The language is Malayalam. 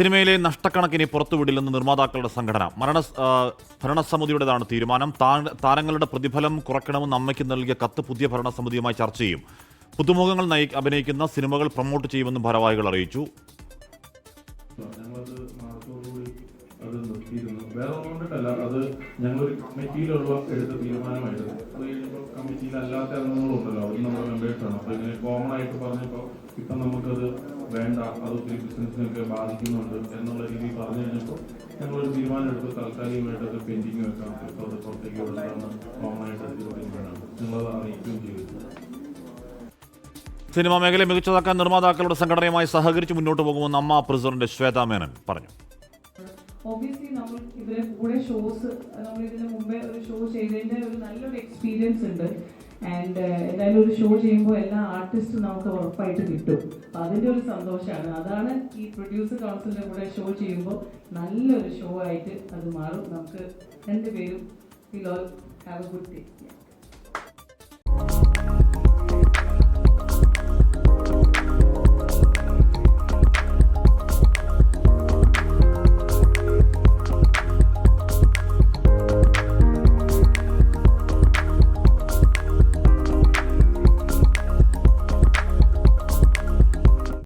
സിനിമയിലെ നഷ്ടക്കണക്കിന് പുറത്തുവിടില്ലെന്ന് നിർമ്മാതാക്കളുടെ സംഘടന. ഭരണസമിതിയുടേതാണ് തീരുമാനം. താരങ്ങളുടെ പ്രതിഫലം കുറയ്ക്കണമെന്ന് അമ്മയ്ക്ക് നൽകിയ കത്ത് പുതിയ ഭരണസമിതിയുമായി ചർച്ച ചെയ്യും. പുതുമുഖങ്ങൾ അഭിനയിക്കുന്ന സിനിമകൾ പ്രൊമോട്ട് ചെയ്യുമെന്നും ഭാരവാഹികൾ അറിയിച്ചു. അത് നിർത്തിയിരുന്നു. വേറെ ഒന്നുകൊണ്ടിട്ടല്ല, അത് ഞങ്ങളൊരു കമ്മിറ്റിയിലുള്ള എടുത്ത തീരുമാനമായിരുന്നു. അത് കഴിയുമ്പോൾ കമ്മിറ്റിയിലല്ലാത്ത അംഗങ്ങളുണ്ടല്ലോ, അവർ നമ്മുടെ മെമ്പേഴ്സാണ്. അപ്പോൾ ഇങ്ങനെ കോമൺ ആയിട്ട് പറഞ്ഞപ്പോൾ ഇപ്പം നമുക്കത് വേണ്ട, അത് ഒത്തിരി ബിസിനസ്സിനൊക്കെ ബാധിക്കുന്നുണ്ട് എന്നുള്ള രീതിയിൽ പറഞ്ഞു കഴിഞ്ഞപ്പോൾ ഞങ്ങളൊരു തീരുമാനം എടുത്ത് താൽക്കാലികമായിട്ട് അത് പെൻഡിങ് വെക്കാം, ഇപ്പോൾ അത് പുറത്തേക്ക് കൊടുക്കാമെന്ന് കോമൺ ആയിട്ട് എടുത്തൊരു തീരുമാനമാണ്. ഞങ്ങളത് അറിയിക്കുകയും ചെയ്തിട്ടുണ്ട്. സിനിമാ മേഖലയെ മികച്ചതാക്കാൻ നിർമ്മാതാക്കളുടെ സംഘടനയുമായി സഹകരിച്ച് മുന്നോട്ട് പോകുമെന്ന് അമ്മ പ്രസിഡന്റ് ശ്വേതാ മേനൻ പറഞ്ഞു. ഒബ്വിയസ്ലി നമ്മൾ ഇതിലെ കൂടെ ഷോസ് നമ്മൾ ഇതിന് മുമ്പേ ഒരു ഷോ ചെയ്തതിൻ്റെ ഒരു നല്ലൊരു എക്സ്പീരിയൻസ് ഉണ്ട്. ആൻഡ് എന്തായാലും ഒരു ഷോ ചെയ്യുമ്പോൾ എല്ലാ ആർട്ടിസ്റ്റും നമുക്ക് ഉറപ്പായിട്ട് കിട്ടും. അപ്പം അതിൻ്റെ ഒരു സന്തോഷമാണ്. അതാണ് ഈ പ്രൊഡ്യൂസർ കൗൺസിലിൻ്റെ കൂടെ ഷോ ചെയ്യുമ്പോൾ നല്ലൊരു ഷോ ആയിട്ട് അത് മാറും. നമുക്ക് രണ്ടുപേരും will all have A good day.